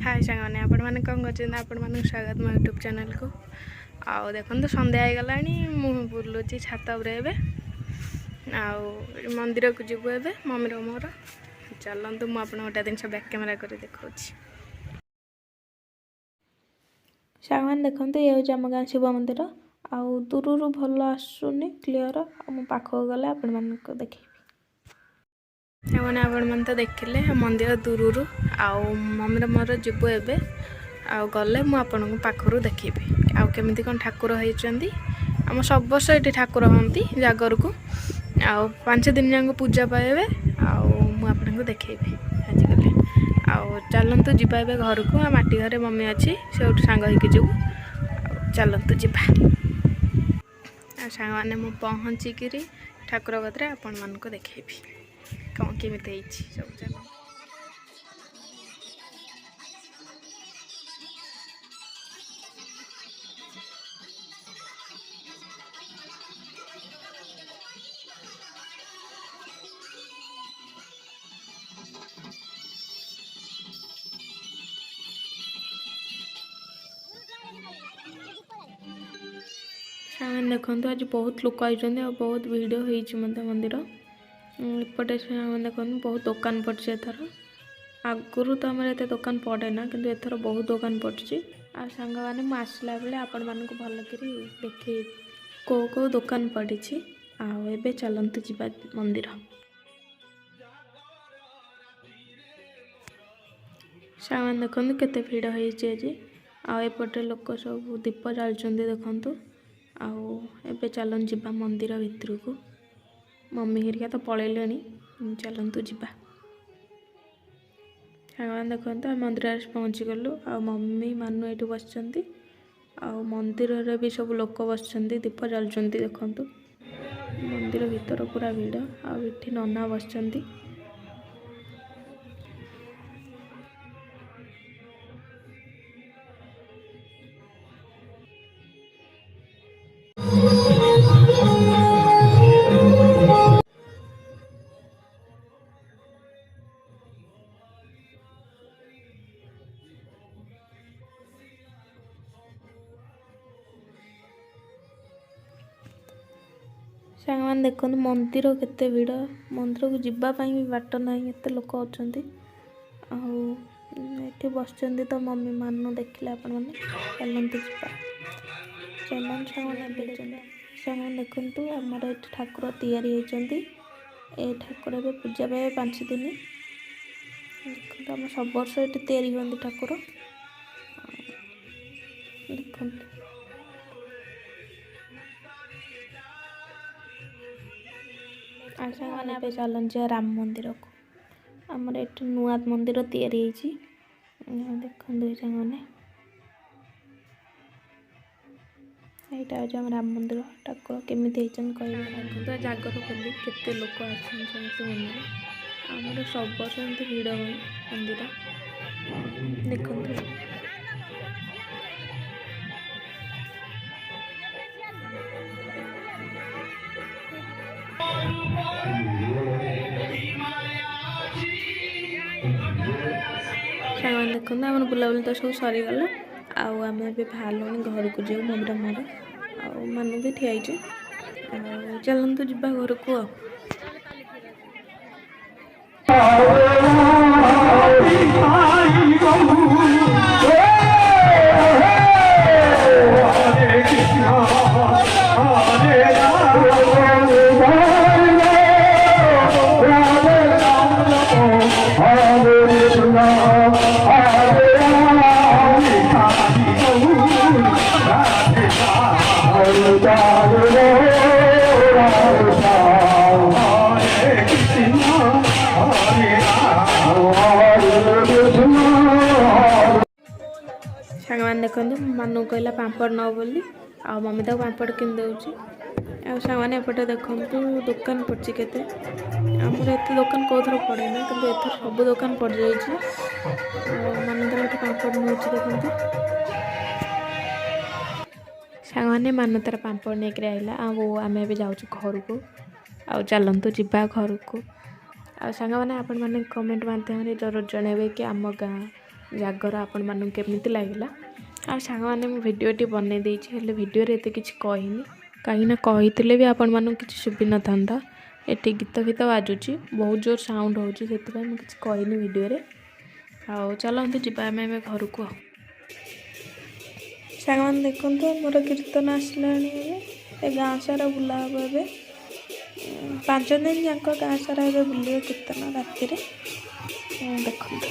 हाय सांगने आपण मैंने कौन कर आपण मन स्वागत मो यूट्यूब चैनल को। आउ देखो तो संध्या हो गला मु बुलूची छात उपर मंदिर को जीवु ए मम्मी मोर चलतु मुझे गोटे जिन बैक कैमेरा कर देखा सांग देखते ये हूँ आम गाँ शिव मंदिर आउ दूर भल आसुनी क्लीयर पाखक गले आपण मानक देखी आपण तो देखिले मंदिर दूर आउ मम्मी मोर जीवु ए गले मुझे पाखर देखी आउ केमी कौन ठाकुर होती आम सब वर्ष ये ठाकुर हमें जागर को आउ 5 दिन जाक पूजा पाइबे आपको देखी आजिकल आउ चलतु जीवा घर को माटी घरे मम्मी अच्छी से सांग होगी जीव चलतु जीवा सांग मैंने मु पहुँचिक ठाकुर कतरे आपण मानक देखी कौन केमी सब चल सामान देखो आज बहुत लोक आई बहुत भिड़ हो मंदिर एपटे देखो बहुत दुकान पड़े एथर आगुरी तो आम एत दुकान पड़े ना कि एथर बहुत दुकान पड़ी आ सांग मैंने आसला बेले आपण मानक भल कर देखे कौ दुकान पड़ी आबे चलतु जीवा मंदिर सामान देखो केते भिड़ होती आएपटे लोक सब दीप जालुं देखु आबे चलन जीवा मंदिर भितर को मम्मी हरिका तो पलैले चलतु जीवा देखते मंदिर पहुँची गलु आ मम्मी मानु ये बस मंदिर भी सब लोक बस दीप जालुं देखु मंदिर भीतर पूरा भिड़ आठी नना बस सांग मैंने देखो मंदिर केते भिड़ मंदिर को जीवाई भी बाट ना एत लोक अच्छा ये बस तो मम्मी मानु देखिले आपण मैंने चलते चलन सांग देखु आमर ये ठाकुर तैयारी होती ठाकुर ए पूजा पाए 5 दिन देखो आम सब वर्ष ये तैयारी होती ठाकुर देखो आशा मैंने चलन जा राम मंदिर को आमर ये नुआ मंदिर तैयारी देखते मैंने यहाँ हूँ राम मंदिर ठाकुर केमी कह जागर खोली केते लोक मंदिर आमर सब वर्ष एमती भिड़ हुए मंदिर देखते देखो आम बुलाबुली तो सब सरीगला आम बाहर घर को जाऊ मम्मी मोर आनु भी ठिया चलतु जीवा घर को सांग मैंने देखते मानु कहला पापड़ न बोली आ मम्मी तक पापड़ किन दौची सांग मैंने एपटे देखु दुकान पड़ी केते आमर एत दुकान कौथर पड़े ना कि एथर सब दुकान पड़ जाइए मानु तर ये पापड़ नौ देखते सांग मैंने मानु तार पापड़ नहीं आइला आम जाऊँ घर को आ चलतु जीवा घर को आ सांग मैंने आपण मैंने कमेंट माध्यम जरूर जनइबे कि आम गाँ ଜାଗର ଆପଣମାନଙ୍କୁ କେମିତି ଲାଗିଲା। ଆଉ ସାଙ୍ଗମାନେ ମୁଁ ଭିଡ଼ିଓଟି ବନେଇ ଦେଇଛି, ହେଲେ ଭିଡ଼ିଓରେ ଏତେ କିଛି କହିନି, କାହିଁକିନା କହିଥିଲେ ବି ଆପଣମାନଙ୍କୁ କିଛି ଶୁଭିନଥାନ୍ତା। ଏଠି ଗୀତ ଫୀତ ବାଜୁଛି, ବହୁତ ଜୋର ସାଉଣ୍ଡ ହେଉଛି, ସେଥିପାଇଁ ମୁଁ କିଛି କହିନି ଭିଡ଼ିଓରେ। ଆଉ ଚାଲନ୍ତୁ ଯିବା ଆମେ ଏବେ ଘରକୁ। ଆଉ ସାଙ୍ଗମାନେ ଦେଖନ୍ତୁ ଆମର କୀର୍ତ୍ତନ ଆସିଲାଣି। ଏବେ ଏ ଗାଁ ସାରା ବୁଲା ହେବ। ଏବେ 5 ଦିନ ଯାକ ଗାଁ ସାରା ଏବେ ବୁଲିବ କୀର୍ତ୍ତନ ରାତିରେ। ଦେଖନ୍ତୁ